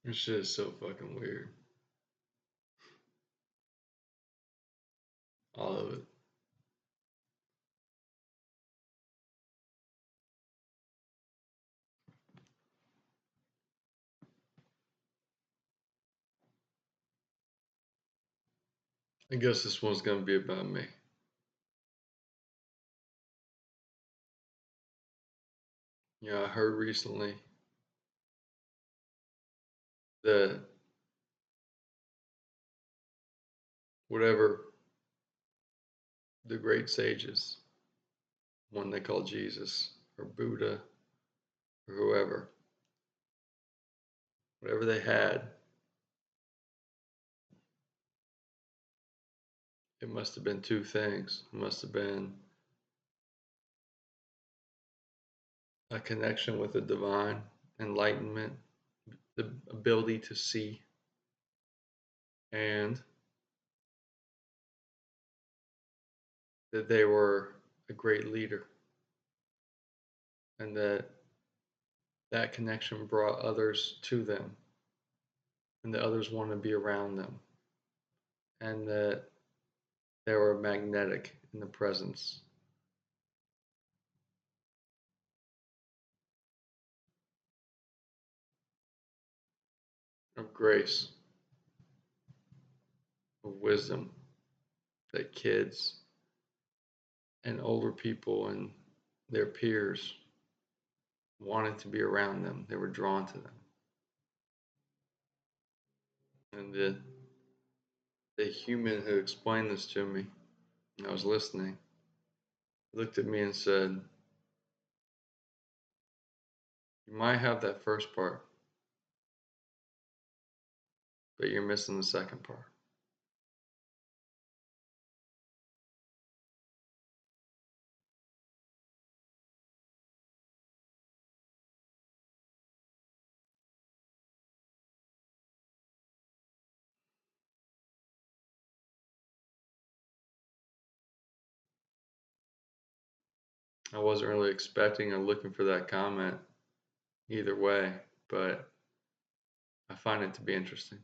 This shit is so fucking weird. All of it. I guess this one's gonna be about me. Yeah, I heard recently that whatever the great sages, one they call Jesus or Buddha or whoever, whatever they had, it must have been two things. It must have been a connection with the divine, enlightenment, the ability to see, and that they were a great leader, and that connection brought others to them, and the others wanted to be around them, and that they were magnetic in the presence of grace, of wisdom, that kids and older people and their peers wanted to be around them. They were drawn to them. And the human who explained this to me, and I was listening, looked at me and said, "You might have that first part, but you're missing the second part." I wasn't really expecting or looking for that comment either way, but I find it to be interesting.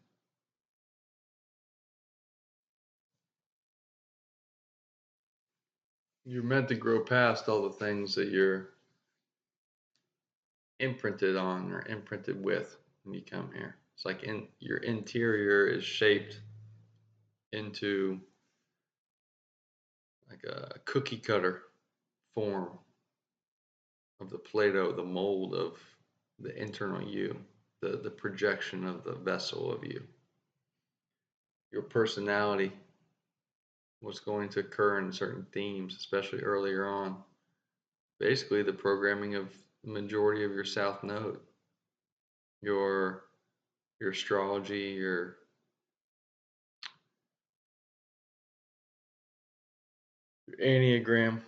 You're meant to grow past all the things that you're imprinted on or imprinted with when you come here. It's like your interior is shaped into like a cookie cutter form of the Play-Doh, the mold of the internal you, the projection of the vessel of you. Your personality was going to occur in certain themes, especially earlier on. Basically, the programming of the majority of your South Node, your your astrology, your Enneagram,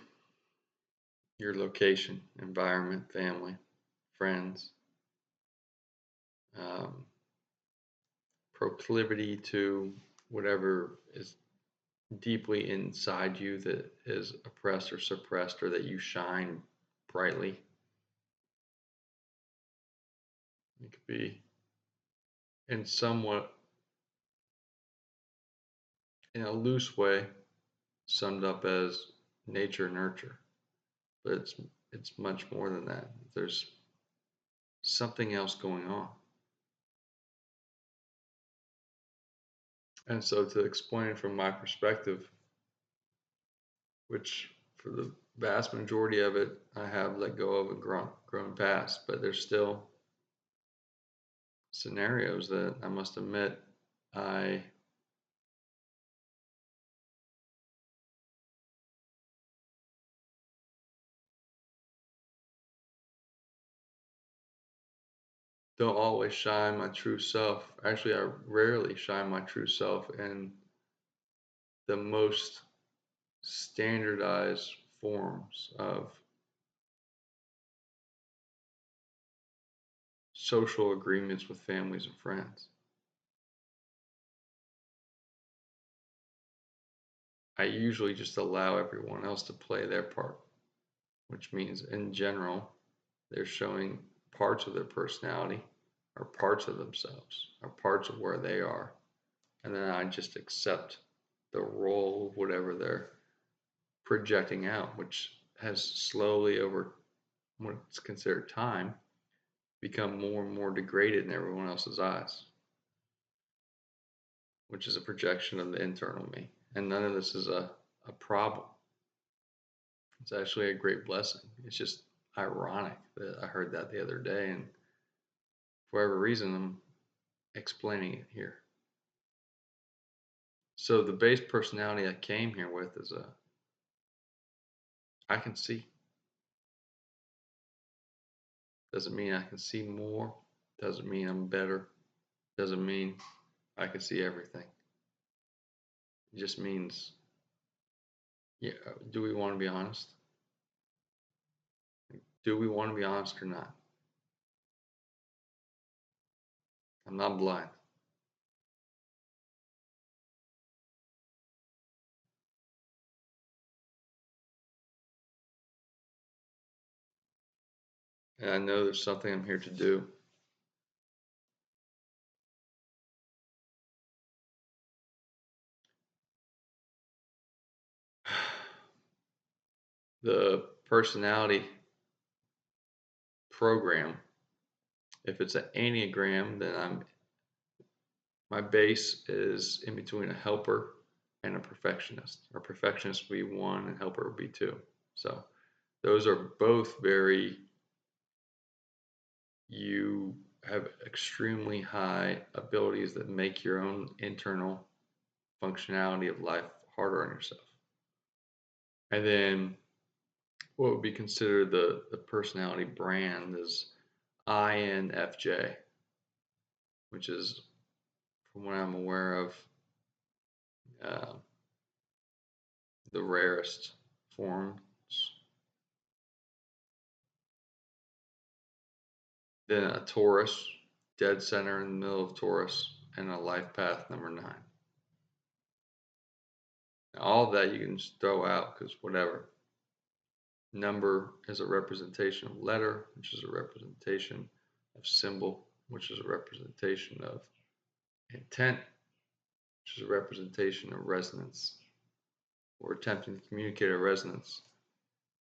your location, environment, family, friends, um, proclivity to whatever is deeply inside you that is oppressed or suppressed or that you shine brightly. It could be in somewhat in a loose way summed up as nature nurture, but it's much more than that. There's something else going on. And so to explain it from my perspective, which for the vast majority of it I have let go of and grown past, but there's still scenarios that I must admit I don't always shine my true self. Actually, I rarely shine my true self in the most standardized forms of social agreements with families and friends. I usually just allow everyone else to play their part, which means in general, they're showing parts of their personality are parts of themselves, are parts of where they are. And then I just accept the role of whatever they're projecting out, which has slowly over what's considered time become more and more degraded in everyone else's eyes, which is a projection of the internal me. And none of this is a problem. It's actually a great blessing. It's just ironic that I heard that the other day, and for whatever reason, I'm explaining it here. So the base personality I came here with is I can see. Doesn't mean I can see more. Doesn't mean I'm better. Doesn't mean I can see everything. It just means, yeah, do we want to be honest? Do we want to be honest or not? I'm not blind. And I know there's something I'm here to do. The personality program, if it's an Enneagram, then my base is in between a helper and a perfectionist. A perfectionist would be one and helper would be two. So those are both very, you have extremely high abilities that make your own internal functionality of life harder on yourself. And then what would be considered the personality brand is INFJ, which is, from what I'm aware of, uh, the rarest forms. Then a Taurus, dead center in the middle of Taurus, and a life path number 9. Now, all of that you can just throw out because whatever. Number is a representation of letter, which is a representation of symbol, which is a representation of intent, which is a representation of resonance. We're attempting to communicate a resonance,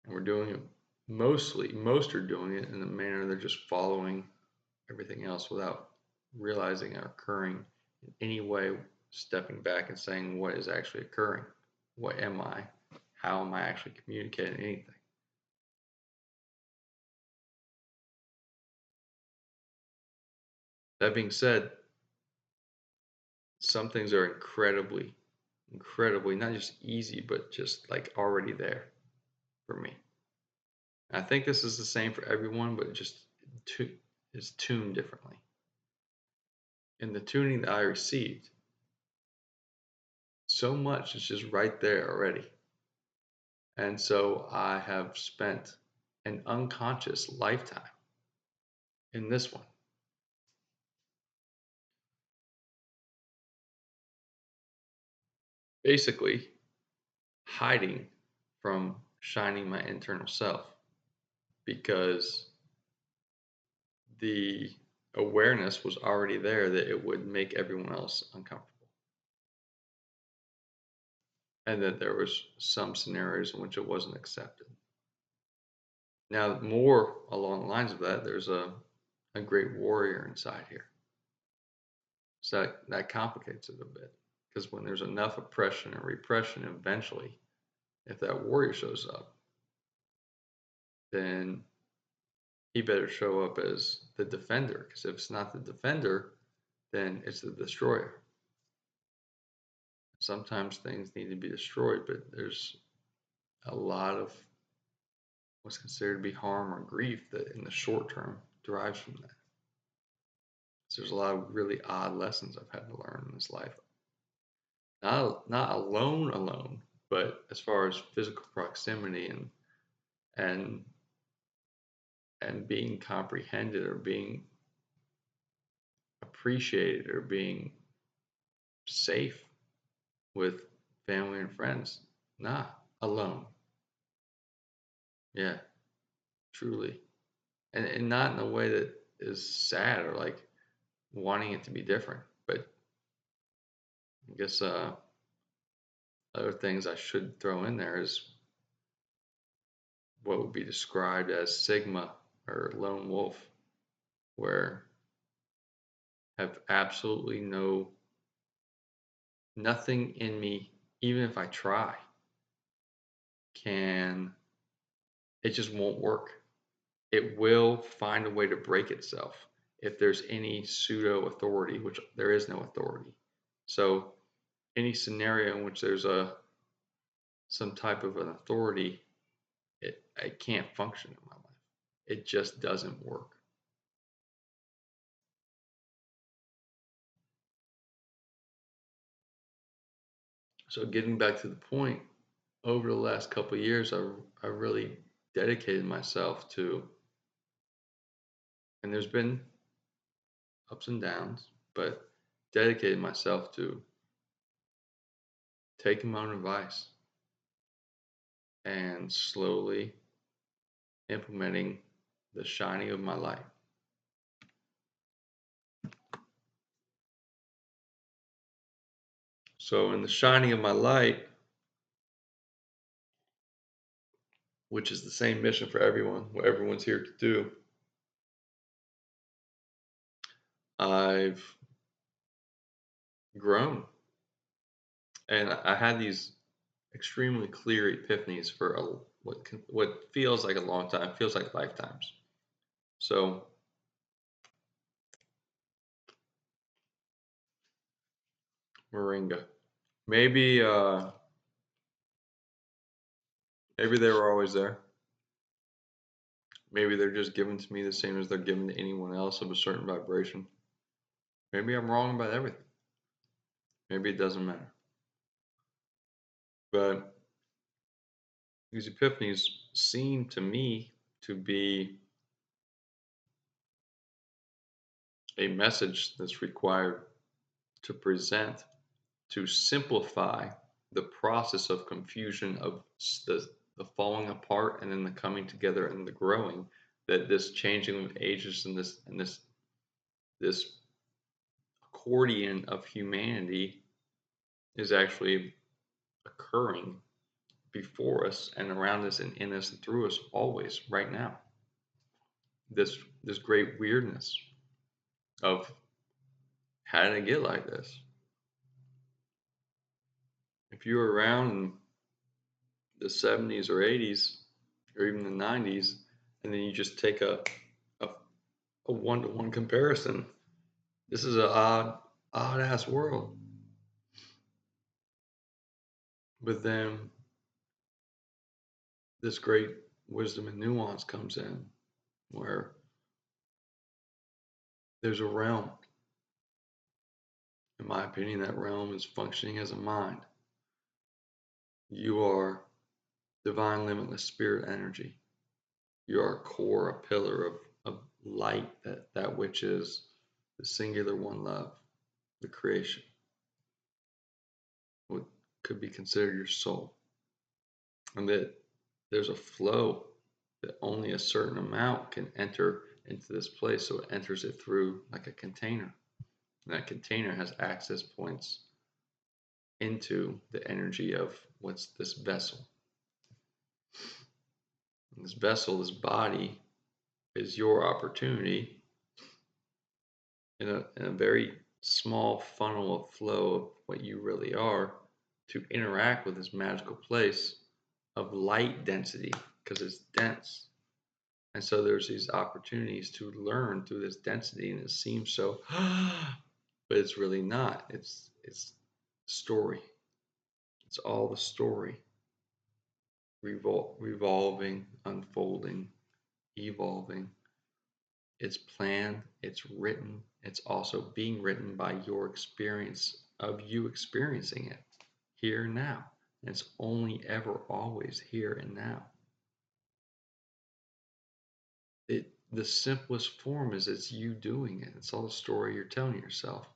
and we're doing it most are doing it in a manner they're just following everything else without realizing or occurring in any way, stepping back and saying what is actually occurring. What am I? How am I actually communicating anything? That being said, some things are incredibly, not just easy, but just like already there for me. I think this is the same for everyone, but just is tuned differently. In the tuning that I received, so much is just right there already. And so I have spent an unconscious lifetime in this one. Basically, hiding from shining my internal self because the awareness was already there that it would make everyone else uncomfortable. And that there was some scenarios in which it wasn't accepted. Now, more along the lines of that, there's a great warrior inside here. So that complicates it a bit. Because when there's enough oppression and repression, eventually, if that warrior shows up, then he better show up as the defender. Because if it's not the defender, then it's the destroyer. Sometimes things need to be destroyed, but there's a lot of what's considered to be harm or grief that in the short term derives from that. So there's a lot of really odd lessons I've had to learn in this life. Not alone, but as far as physical proximity and and being comprehended or being appreciated or being safe with family and friends. Nah, alone. Yeah, truly. And not in a way that is sad or like wanting it to be different. But I guess other things I should throw in there is what would be described as Sigma or lone wolf, where have absolutely nothing in me, even if I try, can it just won't work. It will find a way to break itself if there's any pseudo authority, which there is no authority. So any scenario in which there's some type of an authority, it can't function in my life. It just doesn't work. So getting back to the point, over the last couple of years, I really dedicated myself to, and there's been ups and downs, but dedicated myself to taking my own advice and slowly implementing the shining of my light. So, in the shining of my light, which is the same mission for everyone, what everyone's here to do, I've grown. And I had these extremely clear epiphanies for what feels like a long time, feels like lifetimes. So, Moringa. Maybe maybe they were always there. Maybe they're just given to me the same as they're given to anyone else of a certain vibration. Maybe I'm wrong about everything. Maybe it doesn't matter. But these epiphanies seem to me to be a message that's required to present, to simplify the process of confusion of the falling apart and then the coming together and the growing, that this changing of ages and this accordion of humanity is actually occurring before us and around us and in us and through us always right now. This great weirdness of how did it get like this? If you were around in the 70s or 80s or even the 90s, and then you just take a, a one-to-one comparison, this is an odd ass world. But then this great wisdom and nuance comes in where there's a realm. In my opinion, that realm is functioning as a mind. You are divine, limitless spirit energy. You are a core, a pillar of light, that which is the singular one love, the creation, what could be considered your soul. And that there's a flow that only a certain amount can enter into this place. So it enters it through like a container. And that container has access points into the energy of what's this vessel. And this vessel, this body, is your opportunity in a very small funnel of flow of what you really are to interact with this magical place of light density because it's dense. And so there's these opportunities to learn through this density, and it seems so, but it's really not. It's story. It's all the story, revolving, unfolding, evolving. It's planned, it's written, it's also being written by your experience of you experiencing it here and now. And it's only ever always here and now. The simplest form is it's you doing it. It's all the story you're telling yourself.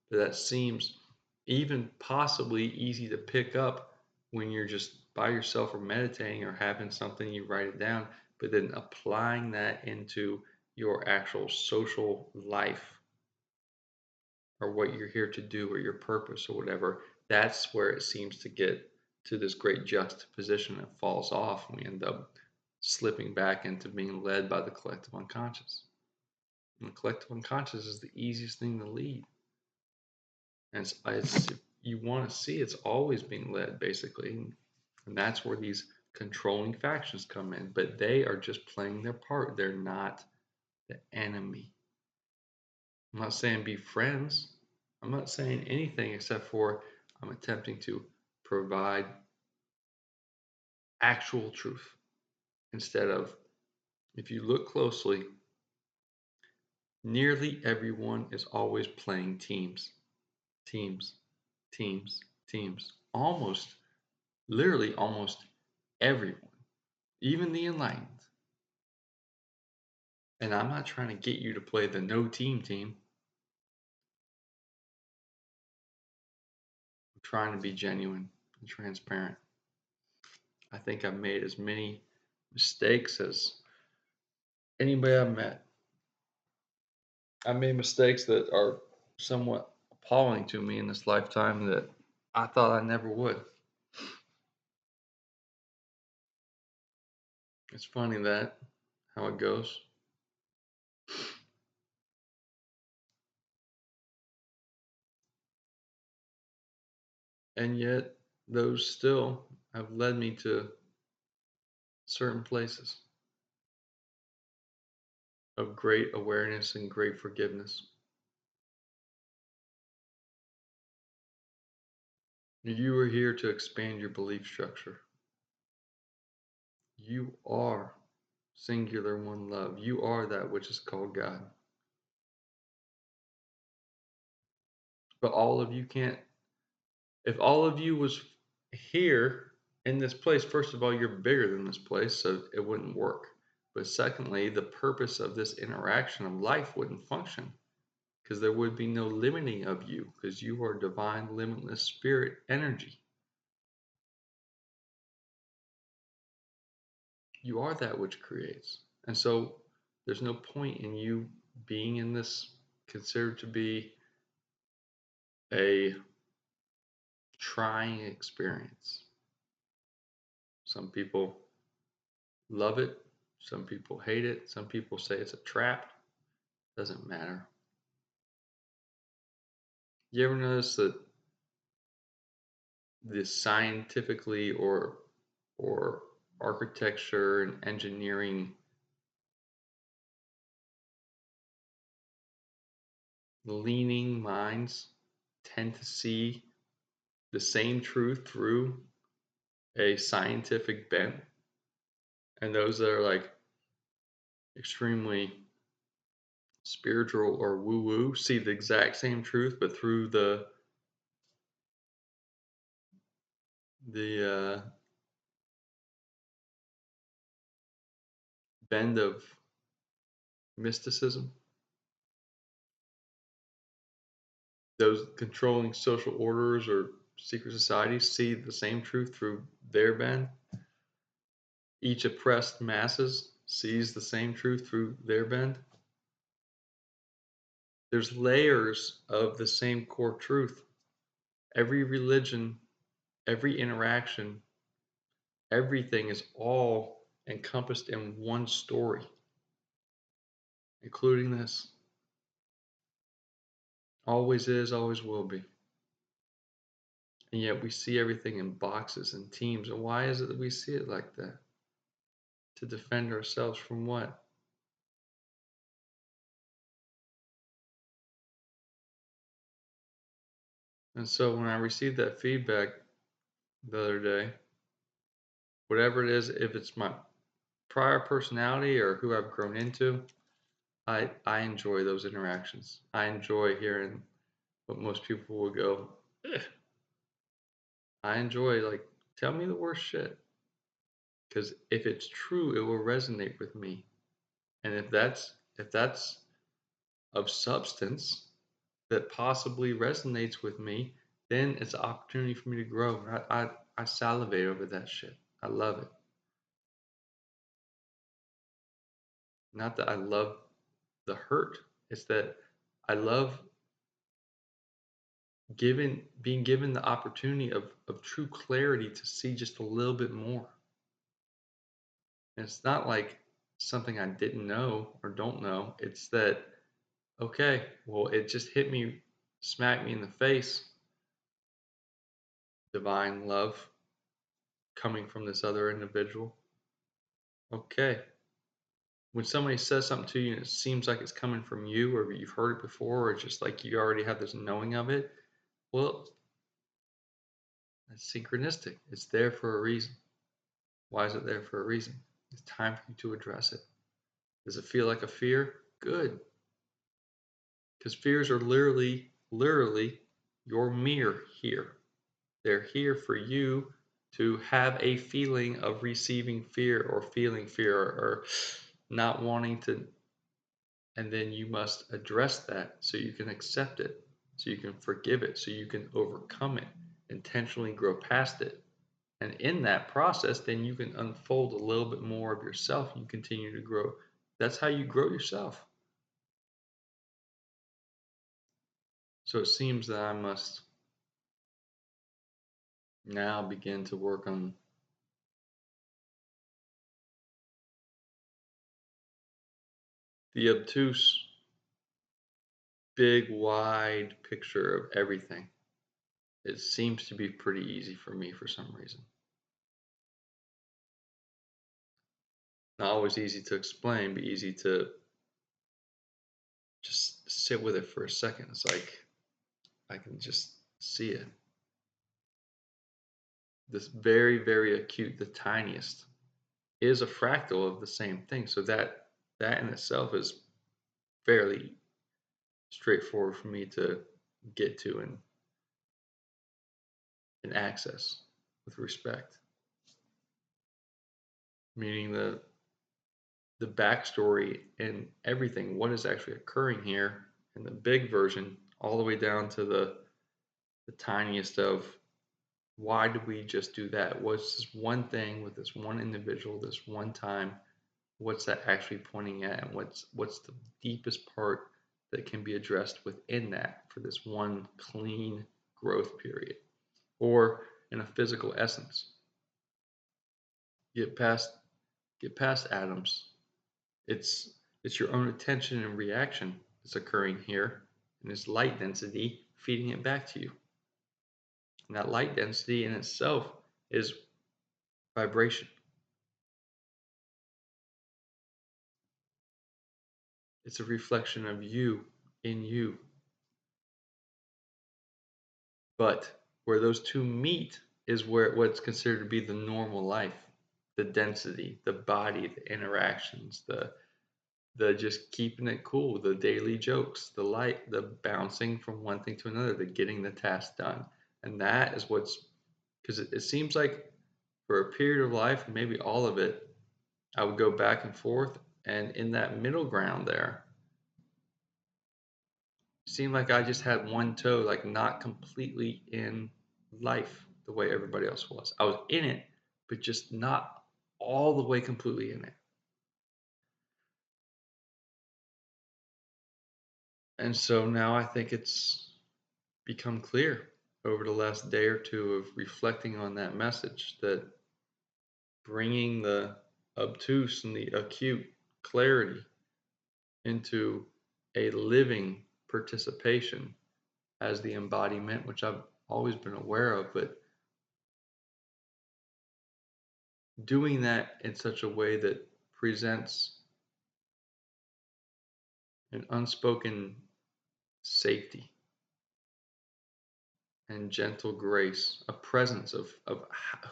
But that seems even possibly easy to pick up when you're just by yourself or meditating or having something, you write it down, but then applying that into your actual social life or what you're here to do or your purpose or whatever, that's where it seems to get to this great juxtaposition that falls off, and we end up slipping back into being led by the collective unconscious. And the collective unconscious is the easiest thing to lead. And it's you want to see it's always being led, basically. And that's where these controlling factions come in. But they are just playing their part. They're not the enemy. I'm not saying be friends. I'm not saying anything except for I'm attempting to provide actual truth instead of, if you look closely, nearly everyone is always playing teams, teams, teams, teams. Almost, literally almost everyone, even the enlightened. And I'm not trying to get you to play the no team team. I'm trying to be genuine and transparent. I think I've made as many mistakes as anybody I've met. I've made mistakes that are somewhat appalling to me in this lifetime that I thought I never would. It's funny that how it goes. And yet, those still have led me to certain places of great awareness and great forgiveness. You are here to expand your belief structure. You are singular one love. You are that which is called God. But all of you can't, if all of you was here in this place, first of all, you're bigger than this place, so it wouldn't work. But secondly, the purpose of this interaction of life wouldn't function because there would be no limiting of you because you are divine, limitless spirit energy. You are that which creates. And so there's no point in you being in this considered to be a trying experience. Some people love it, some people hate it, some people say it's a trap. Doesn't matter. You ever notice that the scientifically or architecture and engineering leaning minds tend to see the same truth through a scientific bent, and those that are like extremely spiritual or woo woo see the exact same truth but through the bend of mysticism. Those controlling social orders or secret societies see the same truth through their bend. Each oppressed masses sees the same truth through their bend. There's layers of the same core truth. Every religion, every interaction, everything is all encompassed in one story, including this. Always is, always will be. And yet we see everything in boxes and teams. And why is it that we see it like that? To defend ourselves from what? And so when I received that feedback the other day, whatever it is, if it's my prior personality or who I've grown into, I enjoy those interactions. I enjoy hearing what most people will go, "Ugh." I enjoy, like, tell me the worst shit. Because if it's true, it will resonate with me. And if that's of substance that possibly resonates with me, then it's an opportunity for me to grow. I salivate over that shit. I love it. Not that I love the hurt. It's that I love being given the opportunity of true clarity to see just a little bit more. And it's not like something I didn't know or don't know. It's that, okay, well, it just hit me, smacked me in the face. Divine love coming from this other individual. Okay. When somebody says something to you and it seems like it's coming from you or you've heard it before or just like you already have this knowing of it, well, that's synchronistic. It's there for a reason. Why is it there for a reason? It's time for you to address it. Does it feel like a fear? Good. Because fears are literally your mirror here. They're here for you to have a feeling of receiving fear or feeling fear or not wanting to. And then you must address that so you can accept it, so you can forgive it, so you can overcome it, intentionally grow past it. And in that process, then you can unfold a little bit more of yourself and you continue to grow. That's how you grow yourself. So it seems that I must now begin to work on the obtuse, big, wide picture of everything. It seems to be pretty easy for me for some reason. Not always easy to explain, but easy to just sit with it for a second. It's like I can just see it. This very, very acute, the tiniest, is a fractal of the same thing. So that in itself is fairly straightforward for me to get to and access with respect. Meaning the backstory and everything, what is actually occurring here, and the big version, all the way down to the tiniest of why did we just do that? What's this one thing with this one individual, this one time? What's that actually pointing at, and what's the deepest part that can be addressed within that for this one clean growth period, or in a physical essence? Get past get past atoms. It's it's your own attention and reaction that's occurring here, and this light density feeding it back to you. And that light density in itself is vibration. It's a reflection of you in you. But where those two meet is where what's considered to be the normal life, the density, the body, the interactions, the just keeping it cool, the daily jokes, the light, the bouncing from one thing to another, the getting the task done. And that is what's because it seems like for a period of life, maybe all of it, I would go back and forth. And in that middle ground there, it seemed like I just had one toe, like not completely in life the way everybody else was. I was in it, but just not all the way completely in it. And so now I think it's become clear over the last day or two of reflecting on that message that bringing the obtuse and the acute clarity into a living participation as the embodiment, which I've always been aware of, but doing that in such a way that presents an unspoken safety and gentle grace, a presence of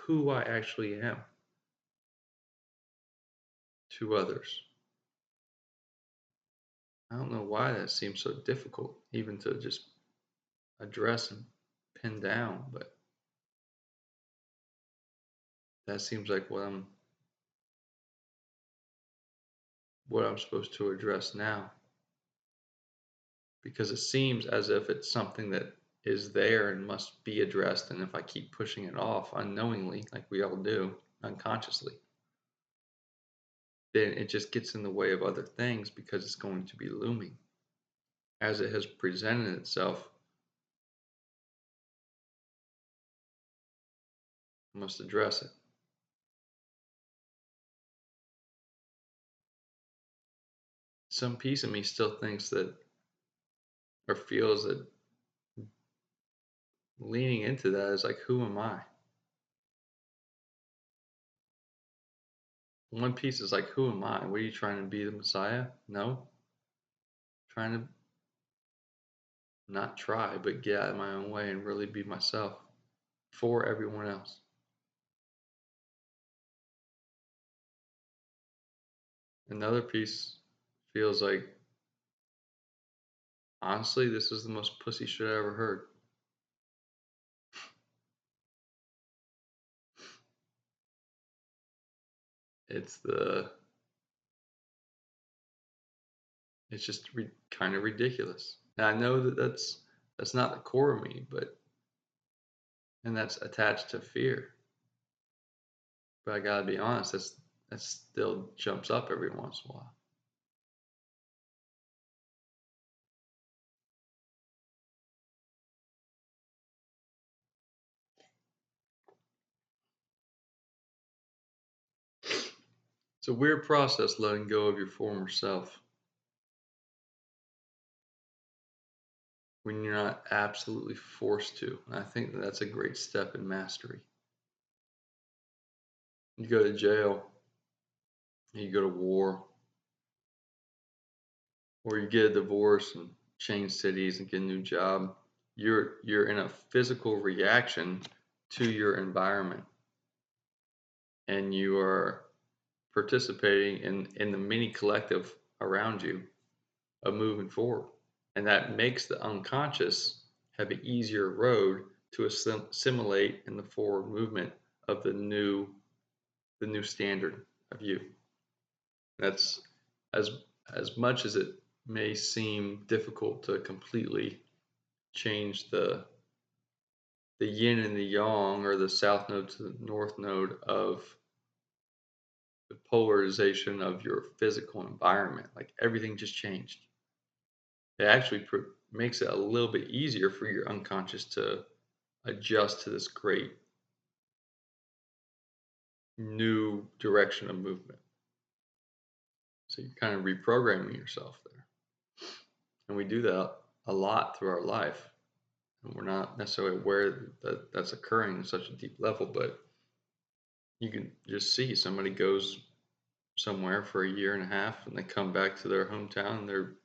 who I actually am to others. I don't know why that seems so difficult, even to just address and pin down, but that seems like what I'm supposed to address now, because it seems as if it's something that is there and must be addressed, and if I keep pushing it off unknowingly, like we all do, unconsciously, then it just gets in the way of other things because it's going to be looming as it has presented itself I must address it. Some piece of me still thinks that, or feels that, leaning into that is like, who am I? One piece is like, who am I? What are you trying to be, the Messiah? No. Trying to not try, but get out of my own way and really be myself for everyone else. Another piece feels like, honestly, this is the most pussy shit I ever heard. It's the, it's just kind of ridiculous. And I know that that's not the core of me, but, and that's attached to fear. But I gotta be honest, that still jumps up every once in a while. It's a weird process letting go of your former self when you're not absolutely forced to. And I think that's a great step in mastery. You go to jail, you go to war, or you get a divorce and change cities and get a new job. You're in a physical reaction to your environment, and you are participating in the mini collective around you of moving forward. And that makes the unconscious have an easier road to assimilate in the forward movement of the new standard of you. That's as as much as it may seem difficult to completely change the yin and the yang, or the south node to the north node of the polarization of your physical environment. Like, everything just changed. It actually makes it a little bit easier for your unconscious to adjust to this great new direction of movement. So you're kind of reprogramming yourself there. And we do that a lot through our life. And we're not necessarily aware that that's occurring at such a deep level, but you can just see somebody goes somewhere for a year and a half and they come back to their hometown, and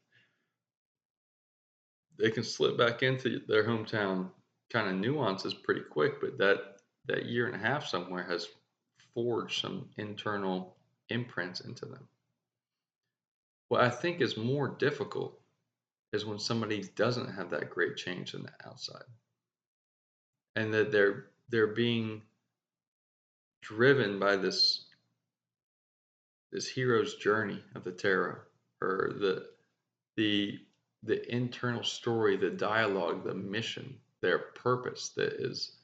they can slip back into their hometown kind of nuances pretty quick, but that year and a half somewhere has forged some internal imprints into them. What I think is more difficult is when somebody doesn't have that great change in the outside, and that they're being driven by this hero's journey of the tarot, or the the internal story, the dialogue, the mission, their purpose that is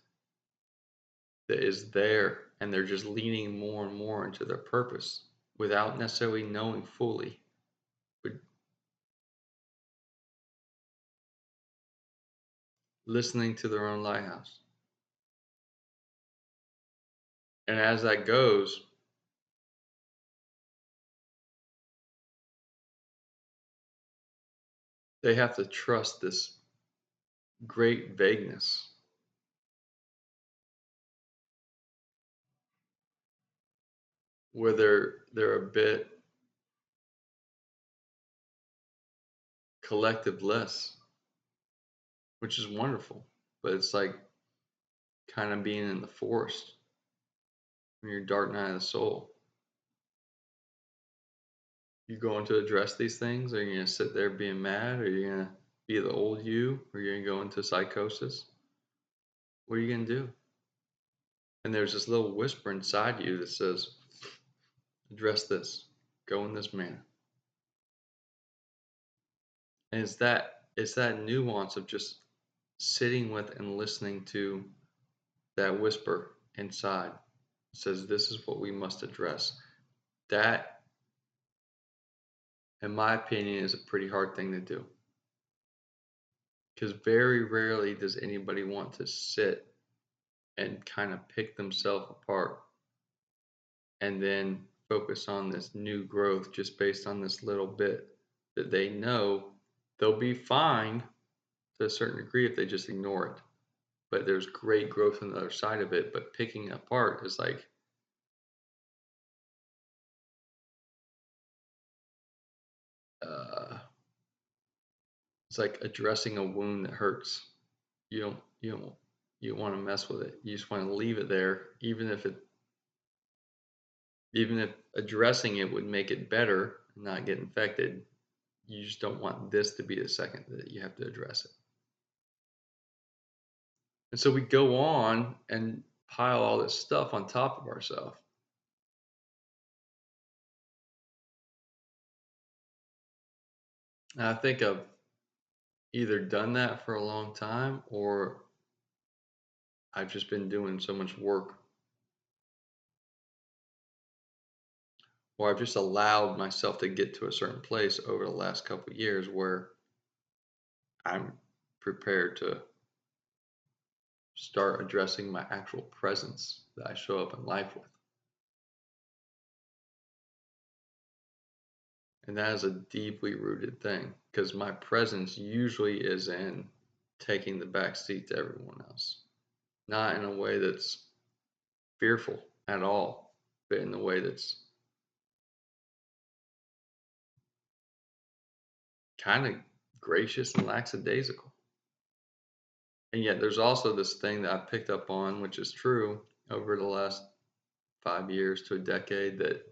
there, and they're just leaning more and more into their purpose without necessarily knowing fully, but listening to their own lighthouse. And as that goes, they have to trust this great vagueness where they're a bit collectiveless, which is wonderful. But it's like kind of being in the forest when you're dark night of the soul. You going to address these things? Are you gonna sit there being mad? Are you gonna be the old you? Or are you gonna go into psychosis? What are you gonna do? And there's this little whisper inside you that says, address this, go in this manner. And it's that nuance of just sitting with and listening to that whisper inside. It says, this is what we must address. That, in my opinion, is a pretty hard thing to do. Because very rarely does anybody want to sit and kind of pick themselves apart and then focus on this new growth just based on this little bit that they know they'll be fine to a certain degree if they just ignore it. But there's great growth on the other side of it. But picking it apart is like, uh, it's like addressing a wound that hurts. You don't want to mess with it. You just want to leave it there, even if addressing it would make it better and not get infected. You just don't want this to be the second that you have to address it. And so we go on and pile all this stuff on top of ourselves. And I think I've either done that for a long time or I've just been doing so much work, or I've just allowed myself to get to a certain place over the last couple of years where I'm prepared to start addressing my actual presence that I show up in life with. And that is a deeply rooted thing because my presence usually is in taking the back seat to everyone else, not in a way that's fearful at all, but in a way that's kind of gracious and lackadaisical. And yet, there's also this thing that I picked up on, which is true over the last 5 years to a decade, that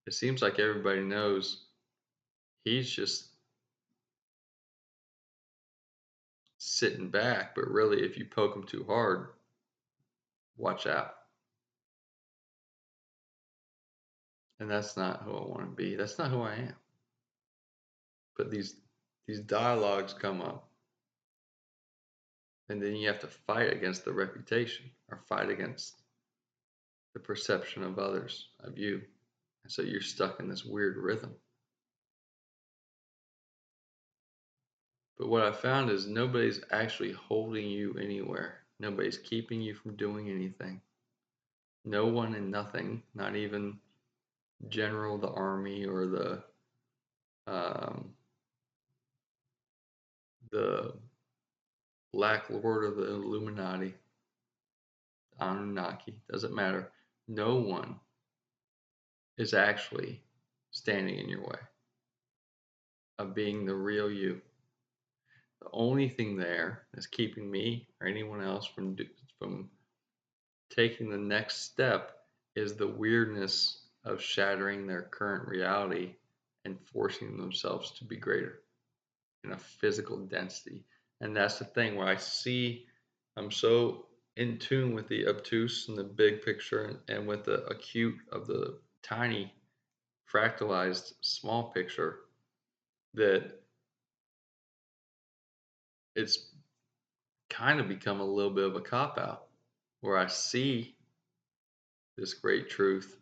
it seems like everybody knows he's just sitting back, but really, if you poke him too hard, watch out. And that's not who I want to be. That's not who I am. But these dialogues come up, and then you have to fight against the reputation or fight against the perception of others of you. And so you're stuck in this weird rhythm. But what I found is nobody's actually holding you anywhere. Nobody's keeping you from doing anything. No one and nothing, not even general the army or um, the Black Lord of the Illuminati, Anunnaki, doesn't matter. No one is actually standing in your way of being the real you. The only thing there that's keeping me or anyone else from taking the next step is the weirdness of shattering their current reality and forcing themselves to be greater in a physical density. And that's the thing where I'm so in tune with the obtuse and the big picture and with the acute of the tiny fractalized small picture that it's kind of become a little bit of a cop out where I see this great truth,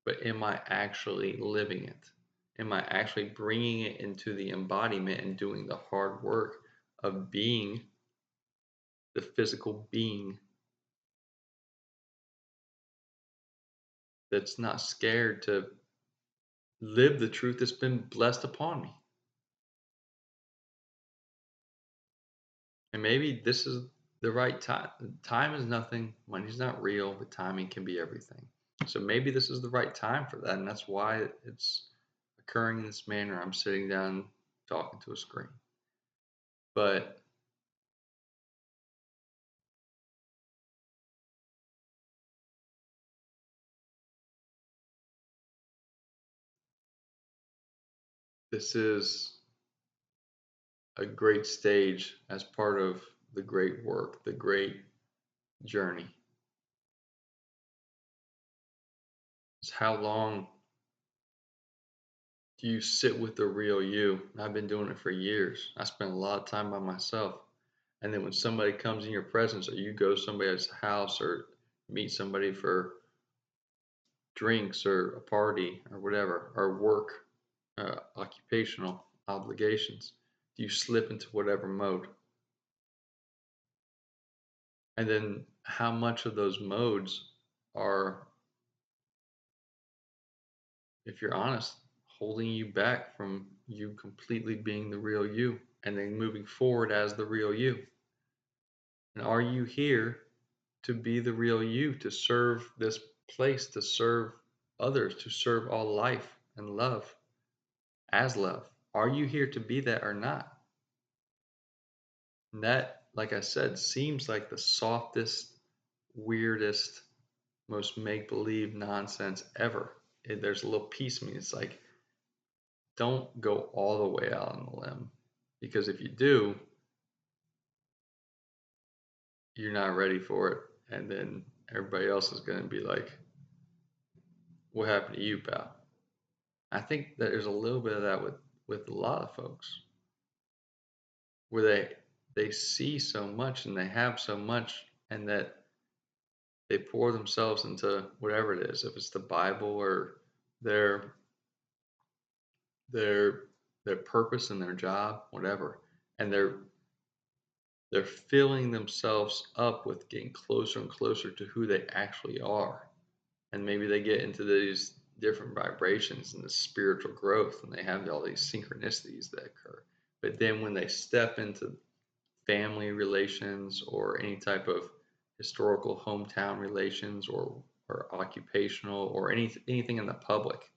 but am I actually living it? Am I actually bringing it into the embodiment and doing the hard work of being the physical being that's not scared to live the truth that's been blessed upon me? And maybe this is the right time. Time is nothing, money's not real, but timing can be everything. So maybe this is the right time for that, and that's why it's occurring in this manner. I'm sitting down talking to a screen. But this is a great stage as part of the great work, the great journey. It's how long do you sit with the real you? I've been doing it for years. I spend a lot of time by myself. And then when somebody comes in your presence, or you go to somebody's house or meet somebody for drinks or a party or whatever, or work, occupational obligations, you slip into whatever mode. And then how much of those modes are, if you're honest, holding you back from you completely being the real you and then moving forward as the real you? And are you here to be the real you, to serve this place, to serve others, to serve all life and love as love? Are you here to be that or not? And that, like I said, seems like the softest, weirdest, most make believe nonsense ever. There's a little piece of me. It's like, don't go all the way out on the limb. Because if you do, you're not ready for it. And then everybody else is going to be like, what happened to you, pal? I think that there's a little bit of that with a lot of folks where they see so much and they have so much and that they pour themselves into whatever it is, if it's the Bible or their their their purpose in their job, whatever. And they're filling themselves up with getting closer and closer to who they actually are. And maybe they get into these different vibrations and the spiritual growth and they have all these synchronicities that occur. But then when they step into family relations or any type of historical hometown relations or occupational or anything in the public,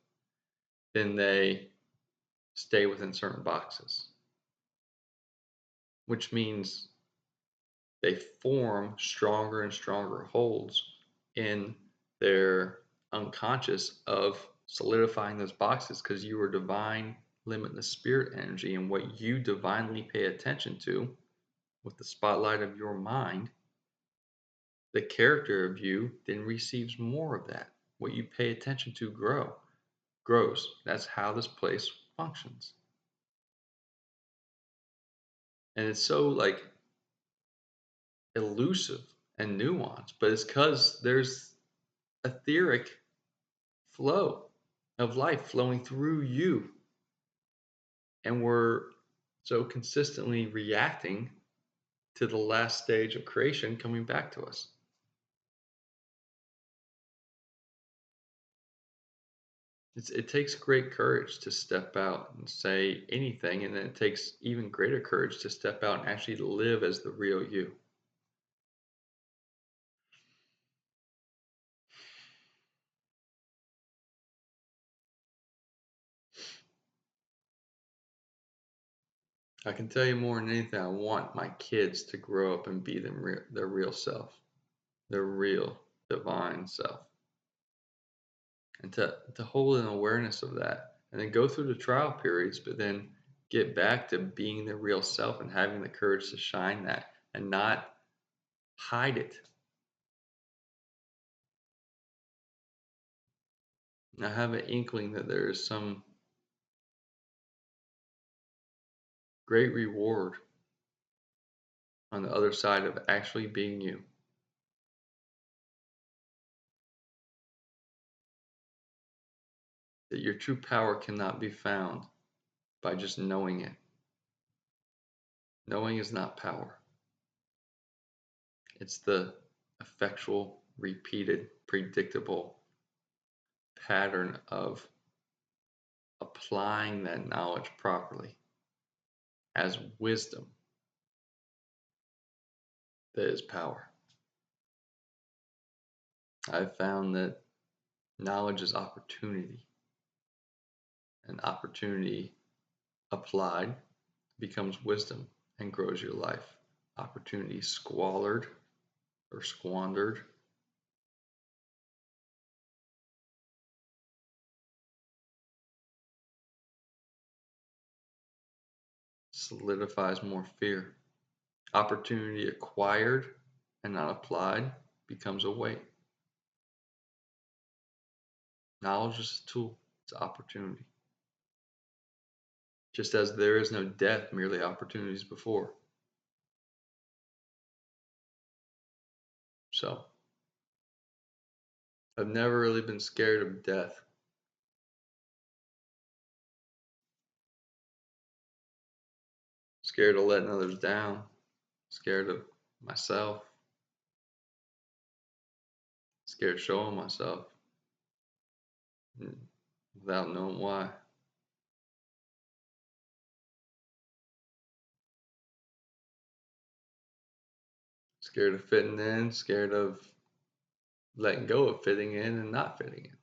then they stay within certain boxes, which means they form stronger and stronger holds in their unconscious of solidifying those boxes because you are divine, limitless spirit energy, and what you divinely pay attention to with the spotlight of your mind, the character of you then receives more of that. What you pay attention to grows. That's how this place functions. And it's so like elusive and nuanced, but it's because there's etheric flow of life flowing through you. And we're so consistently reacting to the last stage of creation coming back to us. It takes great courage to step out and say anything, and then it takes even greater courage to step out and actually live as the real you. I can tell you more than anything, I want my kids to grow up and be their real self, their real divine self, and to hold an awareness of that, and then go through the trial periods, but then get back to being their real self and having the courage to shine that and not hide it. I have an inkling that there is some great reward on the other side of actually being you. That your true power cannot be found by just knowing it. Knowing is not power. It's the effectual, repeated, predictable pattern of applying that knowledge properly as wisdom that is power. I've found that knowledge is opportunity, and opportunity applied becomes wisdom and grows your life. Opportunity squallered or squandered solidifies more fear. Opportunity acquired and not applied becomes a weight. Knowledge is a tool, it's opportunity. Just as there is no death, merely opportunities before. So, I've never really been scared of death. Scared of letting others down, scared of myself, Scared showing myself without knowing why. Scared of fitting in, scared of letting go of fitting in and not fitting in.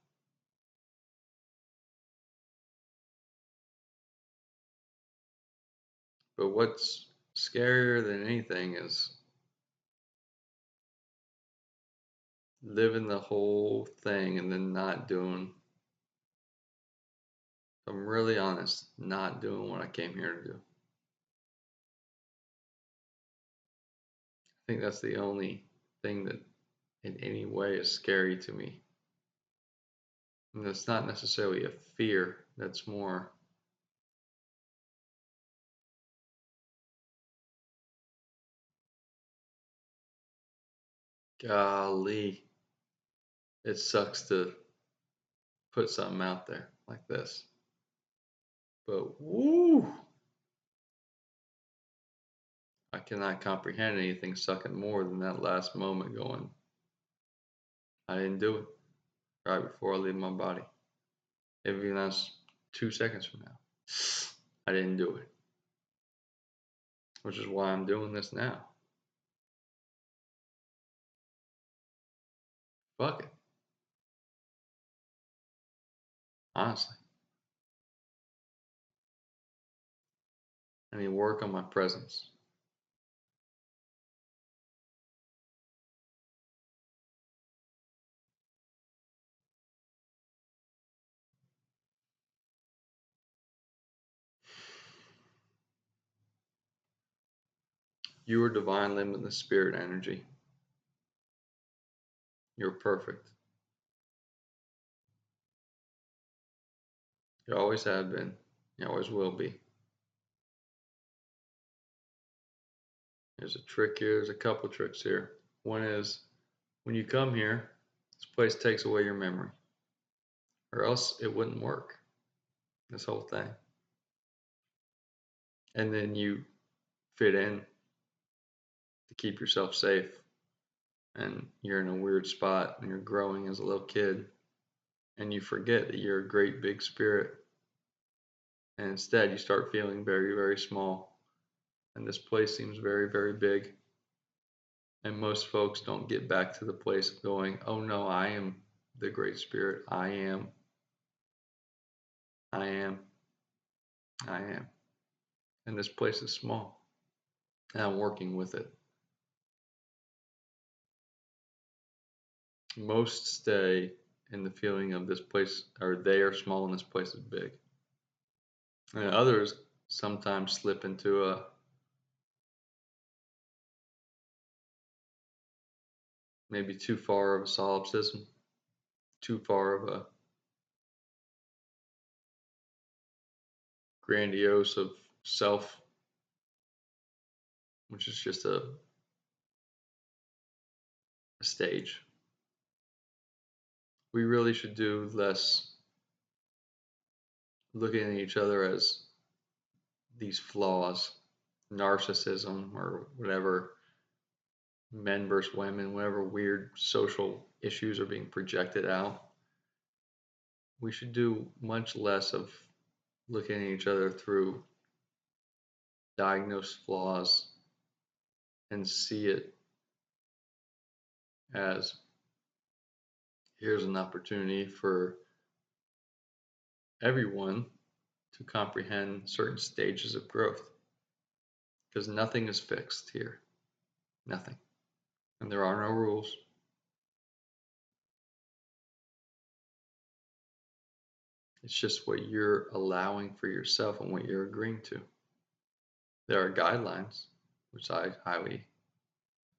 But what's scarier than anything is living the whole thing and then not doing, if I'm really honest, not doing what I came here to do. I think that's the only thing that in any way is scary to me. And that's not necessarily a fear, that's more, golly, it sucks to put something out there like this. But woo, I cannot comprehend anything sucking more than that last moment going, I didn't do it right before I leave my body. Even that's 2 seconds from now. I didn't do it. Which is why I'm doing this now. Fuck it. Honestly. I need to work on my presence. You are divine limitless spirit energy. You're perfect. You always have been. You always will be. There's a trick here. There's a couple tricks here. One is when you come here, this place takes away your memory, or else it wouldn't work. This whole thing. And then you fit in to keep yourself safe. And you're in a weird spot and you're growing as a little kid. And you forget that you're a great big spirit. And instead, you start feeling very, very small. And this place seems very, very big. And most folks don't get back to the place of going, oh no, I am the great spirit. I am. I am. I am. And this place is small. And I'm working with it. Most stay in the feeling of this place, or they are small and this place is big. And others sometimes slip into a maybe too far of a solipsism, too far of a grandiose of self, which is just a stage. We really should do less looking at each other as these flaws, narcissism, or whatever, men versus women, whatever weird social issues are being projected out. We should do much less of looking at each other through diagnosed flaws and see it as here's an opportunity for everyone to comprehend certain stages of growth because nothing is fixed here. Nothing. And there are no rules. It's just what you're allowing for yourself and what you're agreeing to. There are guidelines, which I highly,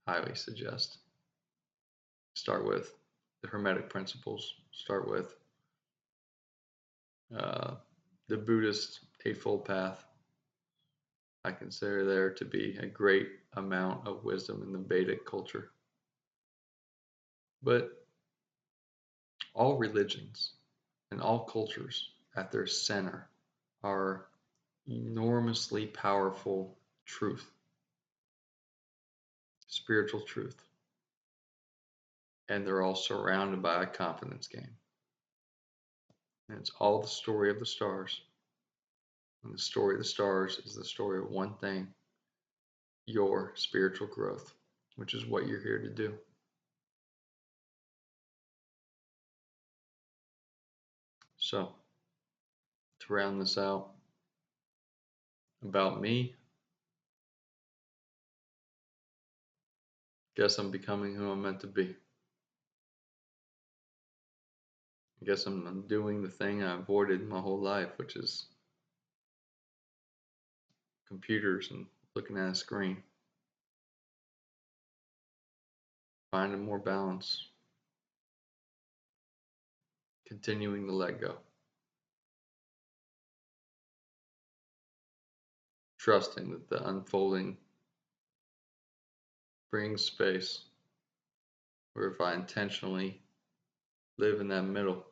highly suggest. Start with the Hermetic principles. Start with uh, the Buddhist Eightfold Path. I consider there to be a great amount of wisdom in the Vedic culture. But all religions and all cultures at their center are enormously powerful truth, spiritual truth. and they're all surrounded by a confidence game. And it's all the story of the stars. And the story of the stars is the story of one thing: your spiritual growth, which is what you're here to do. So, to round this out, about me, guess I'm becoming who I'm meant to be. I guess I'm doing the thing I avoided my whole life, which is computers and looking at a screen. Finding more balance, continuing to let go, trusting that the unfolding brings space where if I intentionally live in that middle,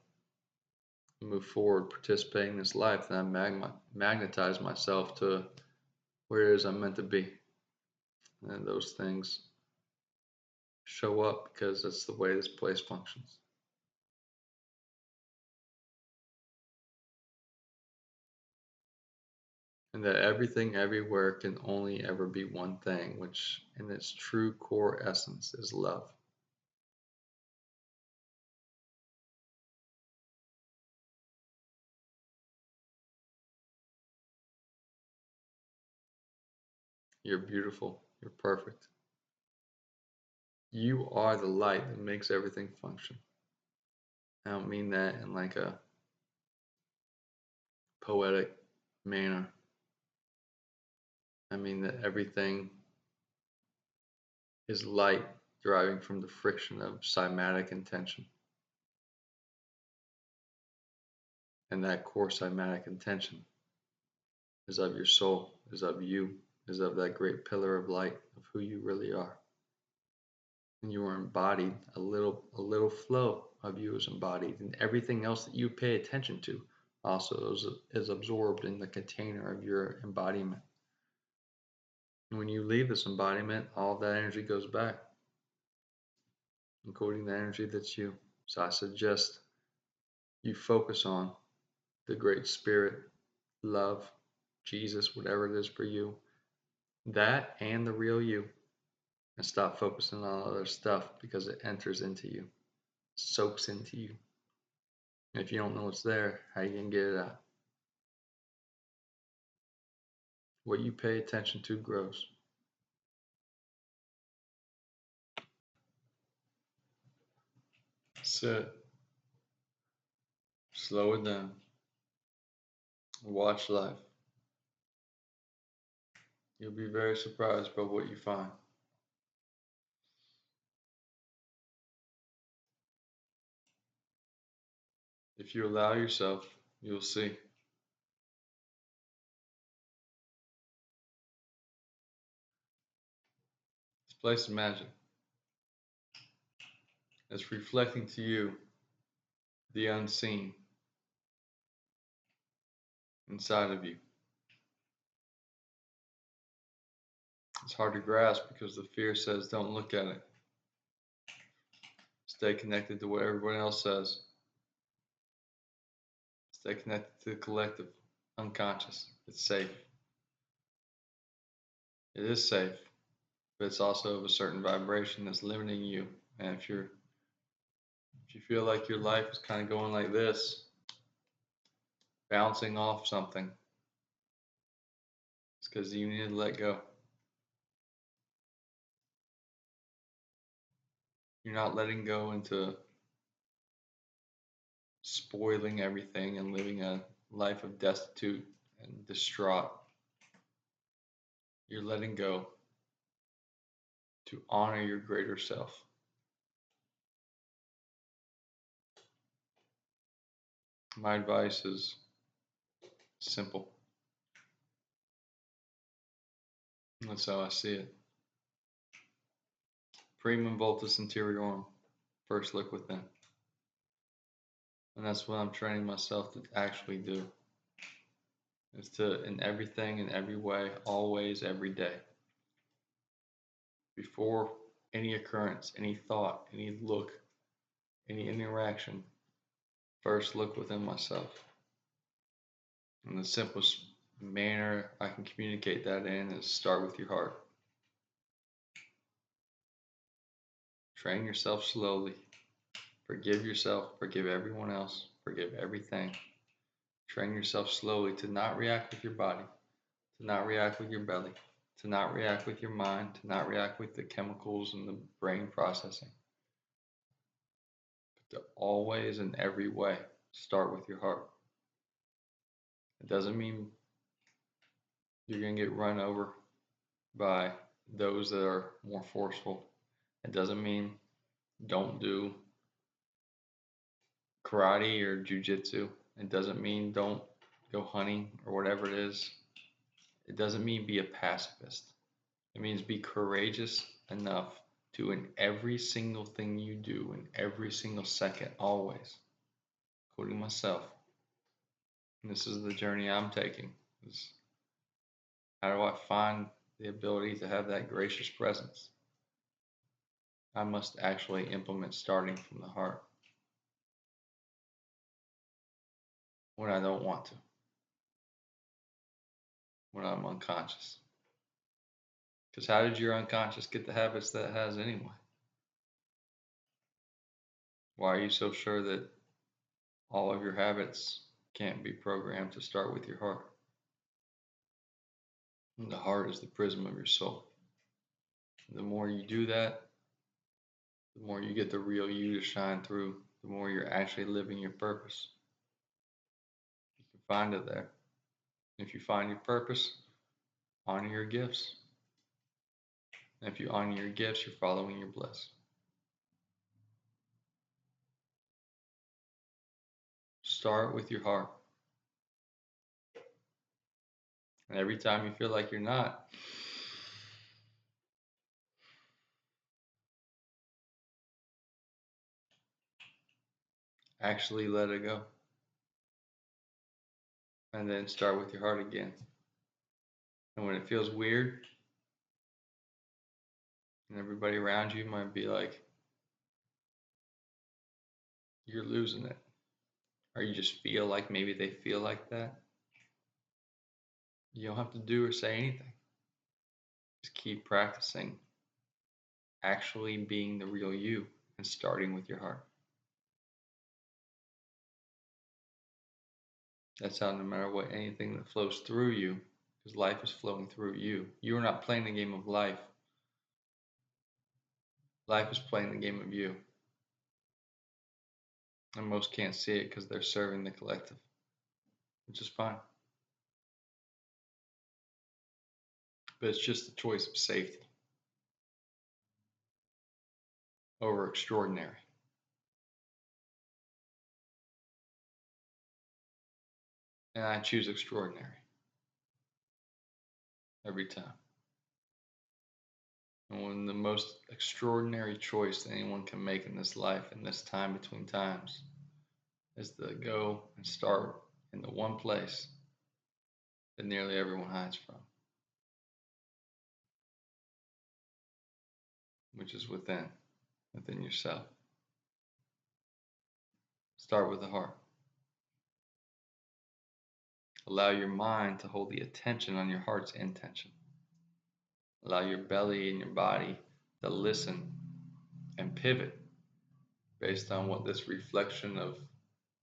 move forward, participate in this life, then I magnetize myself to where it is I'm meant to be. And those things show up because that's the way this place functions. And that everything everywhere can only ever be one thing, which in its true core essence is love. You're beautiful. You're perfect. You are the light that makes everything function. I don't mean that in like a poetic manner. I mean that everything is light deriving from the friction of cymatic intention. And that core cymatic intention is of your soul, is of you, is of that great pillar of light of who you really are. And you are embodied, a little flow of you is embodied, and everything else that you pay attention to also is absorbed in the container of your embodiment. And when you leave this embodiment, all of that energy goes back, including the energy that's you. So I suggest you focus on the great spirit, love, Jesus, whatever it is for you, that and the real you, and stop focusing on other stuff because it enters into you, soaks into you. And if you don't know what's there, how you can get it out? What you pay attention to grows. Sit, slow it down, watch life. You'll be very surprised by what you find. If you allow yourself, you'll see. This place is magic. It's reflecting to you the unseen inside of you. It's hard to grasp because the fear says don't look at it. Stay connected to what everyone else says. Stay connected to the collective, unconscious. It's safe. It is safe, but it's also of a certain vibration that's limiting you. And if you feel like your life is kind of going like this, bouncing off something, it's because you need to let go. You're not letting go into spoiling everything and living a life of destitute and distraught. You're letting go to honor your greater self. My advice is simple. That's how I see it. Primum vultus interiorum. First look within. And that's what I'm training myself to actually do. Is to, in everything, in every way, always, every day. Before any occurrence, any thought, any look, any interaction, first look within myself. And the simplest manner I can communicate that in is start with your heart. Train yourself slowly. Forgive yourself, forgive everyone else, forgive everything. Train yourself slowly to not react with your body, to not react with your belly, to not react with your mind, to not react with the chemicals and the brain processing. But to always and every way start with your heart. It doesn't mean you're going to get run over by those that are more forceful. It doesn't mean don't do karate or jujitsu. It doesn't mean don't go hunting or whatever it is. It doesn't mean be a pacifist. It means be courageous enough to, in every single thing you do, in every single second, always, including myself. And this is the journey I'm taking. Is how do I find the ability to have that gracious presence? I must actually implement starting from the heart when I don't want to, when I'm unconscious. Because how did your unconscious get the habits that it has anyway? Why are you so sure that all of your habits can't be programmed to start with your heart? And the heart is the prism of your soul. And the more you do that, the more you get the real you to shine through, the more you're actually living your purpose. You can find it there. If you find your purpose, honor your gifts. And if you honor your gifts, you're following your bliss. Start with your heart. And every time you feel like you're not, actually let it go. And then start with your heart again. And when it feels weird, and everybody around you might be like, you're losing it. Or you just feel like maybe they feel like that. You don't have to do or say anything. Just keep practicing actually being the real you and starting with your heart. That's how no matter what, anything that flows through you, because life is flowing through you. You are not playing the game of life. Life is playing the game of you. And most can't see it because they're serving the collective, which is fine. But it's just a choice of safety over extraordinary. And I choose extraordinary every time. And when the most extraordinary choice that anyone can make in this life, in this time between times, is to go and start in the one place that nearly everyone hides from, which is within yourself. Start with the heart. Allow your mind to hold the attention on your heart's intention. Allow your belly and your body to listen and pivot based on what this reflection of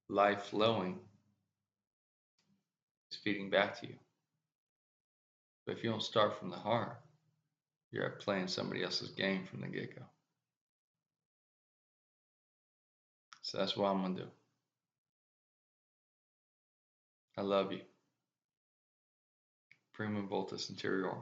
life flowing is feeding back to you. But if you don't start from the heart, you're playing somebody else's game from the get-go. So that's what I'm going to do. I love you. Prima Voltus Interior.